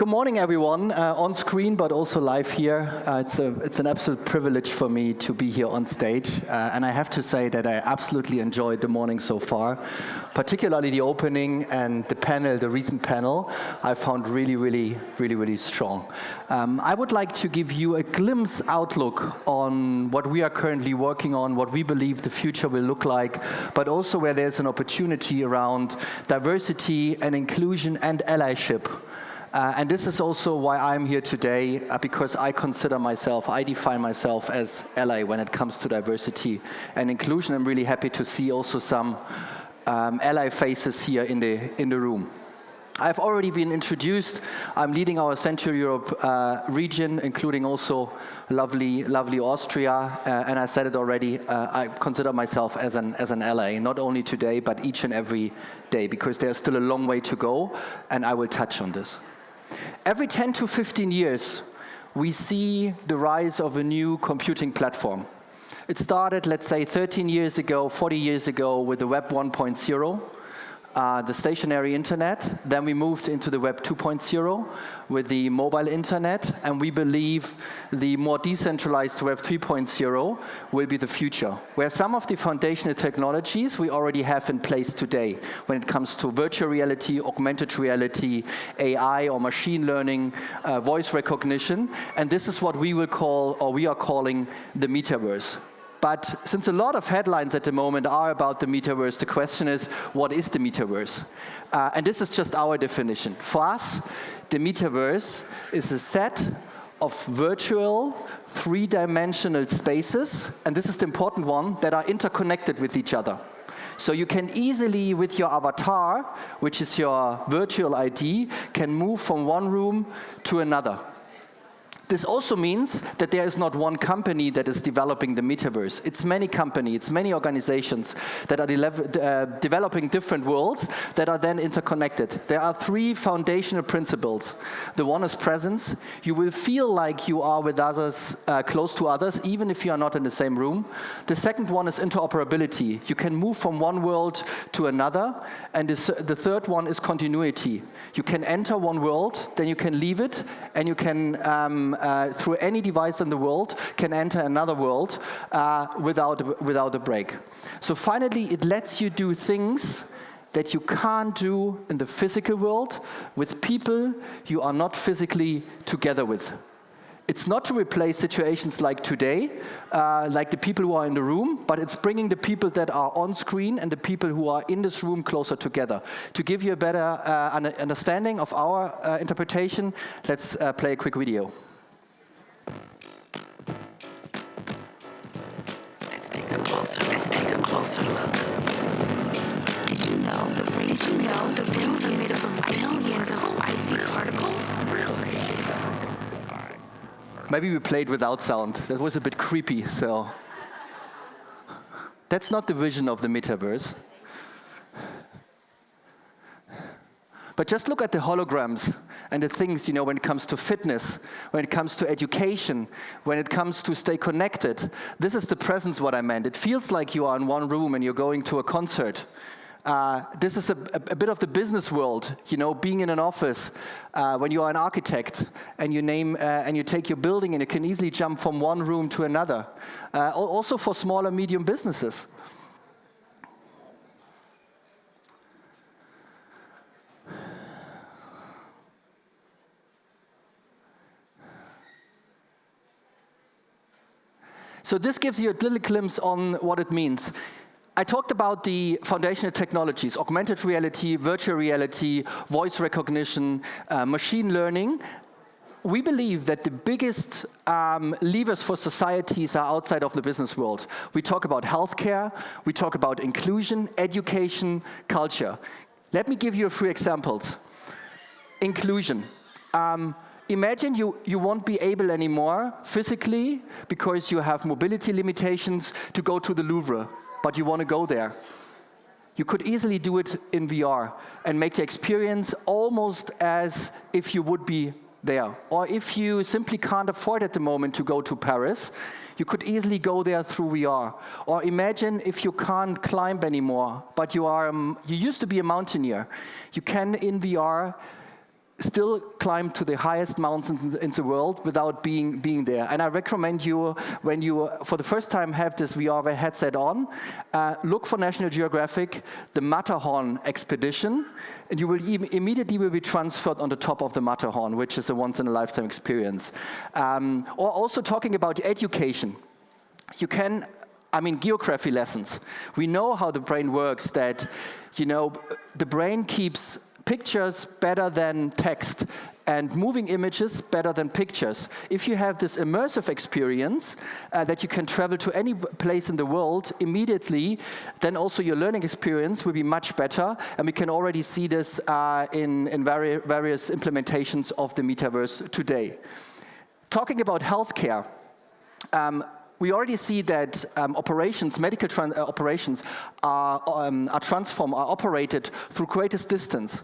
Good morning, everyone, on screen, but also live here. It's an absolute privilege for me to be here on stage, and I have to say that I absolutely enjoyed the morning so far, particularly the opening and the panel, the recent panel, I found really strong. I would like to give you a glimpse outlook on what we are currently working on, what we believe the future will look like, but also where there's an opportunity around diversity and inclusion and allyship. And this is also why I'm here today, because I define myself as ally when it comes to diversity and inclusion. I'm really happy to see also some ally faces here in the room. I've already been introduced. I'm leading our Central Europe region, including also lovely Austria. And I said it already, I consider myself as an ally, not only today, but each and every day, because there's still a long way to go, and I will touch on this. Every 10 to 15 years, we see the rise of a new computing platform. It started, let's say, 13 years ago, 40 years ago, with the Web 1.0, the stationary internet. Then we moved into the Web 2.0 with the mobile internet, and we believe the more decentralized Web 3.0 will be the future, where some of the foundational technologies we already have in place today when it comes to virtual reality, augmented reality, AI or machine learning, voice recognition, and this is what we will call, or we are calling, the Metaverse. But since a lot of headlines at the moment are about the Metaverse, the question is, what is the Metaverse? And this is just our definition. For us, the Metaverse is a set of virtual, three-dimensional spaces, and this is the important one, that are interconnected with each other. So you can easily, with your avatar, which is your virtual ID, can move from one room to another. This also means that there is not one company that is developing the Metaverse. It's many companies, it's many organizations that are developing different worlds that are then interconnected. There are three foundational principles. The one is presence. You will feel like you are with others, close to others, even if you are not in the same room. The second one is interoperability. You can move from one world to another. And the third one is continuity. You can enter one world, then you can leave it, and you can through any device in the world, can enter another world without a break. So finally, it lets you do things that you can't do in the physical world with people you are not physically together with. It's not to replace situations like today, like the people who are in the room, but it's bringing the people that are on screen and the people who are in this room closer together. To give you a better understanding of our interpretation, let's play a quick video. Let's take a closer look. Did you know the rings are made up of billions of icy particles? Really? Maybe we played without sound. That was a bit creepy, so. That's not the vision of the Metaverse. But just look at the holograms and the things, when it comes to fitness, when it comes to education, when it comes to stay connected. This is the presence, what I meant. It feels like you are in one room and you're going to a concert. This is a bit of the business world, being in an office, when you are an architect and you take your building and you can easily jump from one room to another. Also for small and medium businesses. So this gives you a little glimpse on what it means. I talked about the foundational technologies, augmented reality, virtual reality, voice recognition, machine learning. We believe that the biggest levers for societies are outside of the business world. We talk about healthcare, we talk about inclusion, education, culture. Let me give you a few examples. Inclusion. Imagine you won't be able anymore physically because you have mobility limitations to go to the Louvre, but you want to go there. You could easily do it in VR and make the experience almost as if you would be there. Or if you simply can't afford at the moment to go to Paris, you could easily go there through VR. Or imagine if you can't climb anymore, but you used to be a mountaineer. You can, in VR, still climb to the highest mountains in the world without being there. And I recommend you, when you for the first time have this VR headset on, look for National Geographic, the Matterhorn expedition, and you will immediately be transferred on the top of the Matterhorn, which is a once-in-a-lifetime experience. Or also talking about education. You can, geography lessons. We know how the brain works, that, the brain keeps pictures better than text and moving images better than pictures. If you have this immersive experience that you can travel to any place in the world immediately, then also your learning experience will be much better, and we can already see this in various implementations of the metaverse today. Talking about healthcare, we already see that medical operations are operated through greatest distance.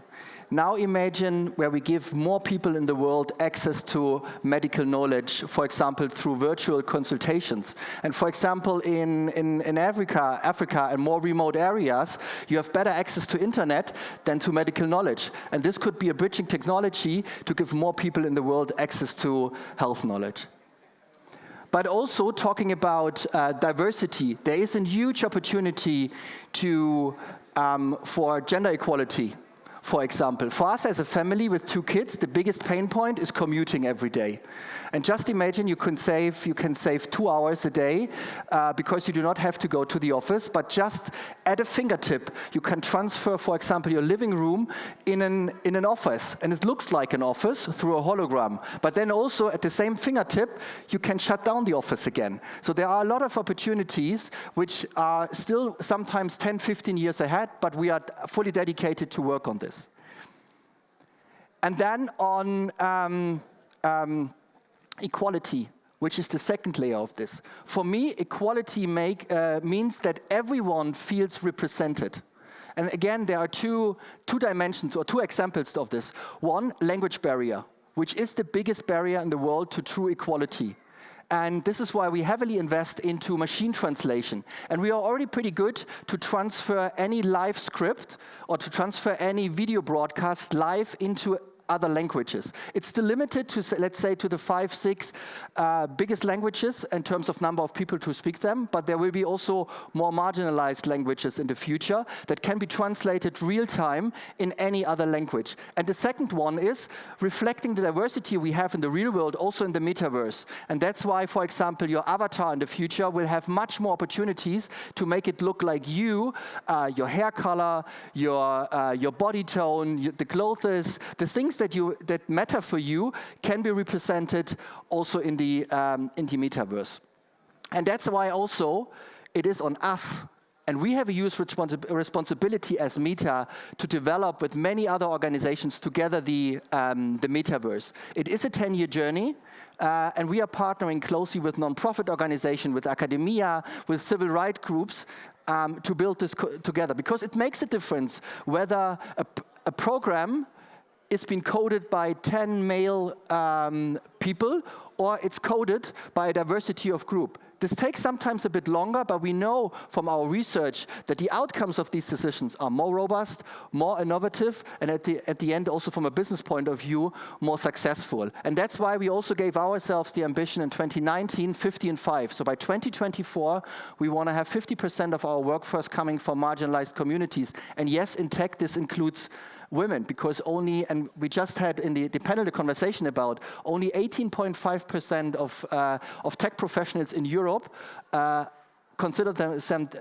Now imagine where we give more people in the world access to medical knowledge, for example, through virtual consultations. And for example, in Africa and more remote areas, you have better access to internet than to medical knowledge. And this could be a bridging technology to give more people in the world access to health knowledge. But also talking about diversity, there is a huge opportunity for gender equality. For example, for us as a family with 2 kids, the biggest pain point is commuting every day. And just imagine you can save 2 hours a day because you do not have to go to the office, but just at a fingertip, you can transfer, for example, your living room in an office. And it looks like an office through a hologram. But then also at the same fingertip, you can shut down the office again. So there are a lot of opportunities which are still sometimes 10, 15 years ahead, but we are fully dedicated to work on this. And then on equality, which is the second layer of this. For me, equality means that everyone feels represented. And again, there are two dimensions or 2 examples of this. One, language barrier, which is the biggest barrier in the world to true equality. And this is why we heavily invest into machine translation. And we are already pretty good to transfer any live script or to transfer any video broadcast live into other languages. It's still limited to, let's say, to the 5, 6 biggest languages in terms of number of people to speak them, but there will be also more marginalized languages in the future that can be translated real time in any other language. And the second one is reflecting the diversity we have in the real world, also in the metaverse. And that's why, for example, your avatar in the future will have much more opportunities to make it look like you, your hair color, your body tone, the clothes, the things that matter for you can be represented also in the metaverse. And that's why also it is on us, and we have a huge responsibility as Meta to develop with many other organizations together the metaverse. It is a 10-year journey, and we are partnering closely with non-profit organizations, with academia, with civil rights groups to build this together, because it makes a difference whether a program is being coded by 10 male people, or it's coded by a diversity of group. This takes sometimes a bit longer, but we know from our research that the outcomes of these decisions are more robust, more innovative, and at the end also from a business point of view, more successful. And that's why we also gave ourselves the ambition in 2019, 50 and 5. So by 2024, we want to have 50% of our workforce coming from marginalized communities. And yes, in tech, this includes women, because and we just had in the panel a conversation about only 18.5% of tech professionals in Europe consider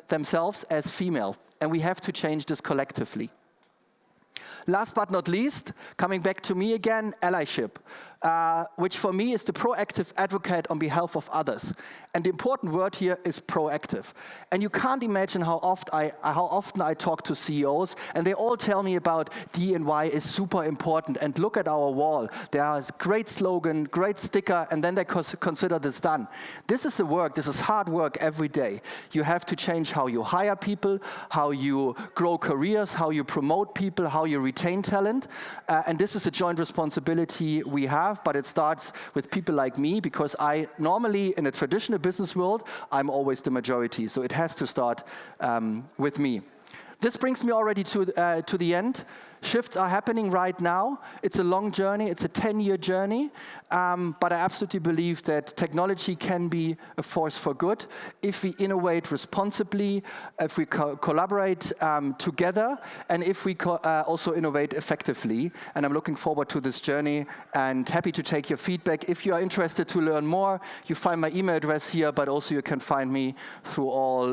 themselves as female, and we have to change this collectively. Last but not least, coming back to me again, allyship, which for me is the proactive advocate on behalf of others. And the important word here is proactive. And you can't imagine how often I talk to CEOs, and they all tell me about D&Y is super important, and look at our wall. There is great slogan, great sticker, and then they consider this done. This is this is hard work every day. You have to change how you hire people, how you grow careers, how you promote people, how you retain talent, and this is a joint responsibility we have, but it starts with people like me, because I normally, in a traditional business world, I'm always the majority, so it has to start with me. This brings me already to the end. Shifts are happening right now. It's a long journey. It's a 10-year journey. But I absolutely believe that technology can be a force for good if we innovate responsibly, if we collaborate together, and if we also innovate effectively. And I'm looking forward to this journey and happy to take your feedback. If you are interested to learn more, you find my email address here, but also you can find me through all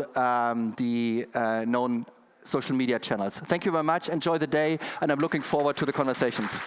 the known social media channels. Thank you very much. Enjoy the day, and I'm looking forward to the conversations.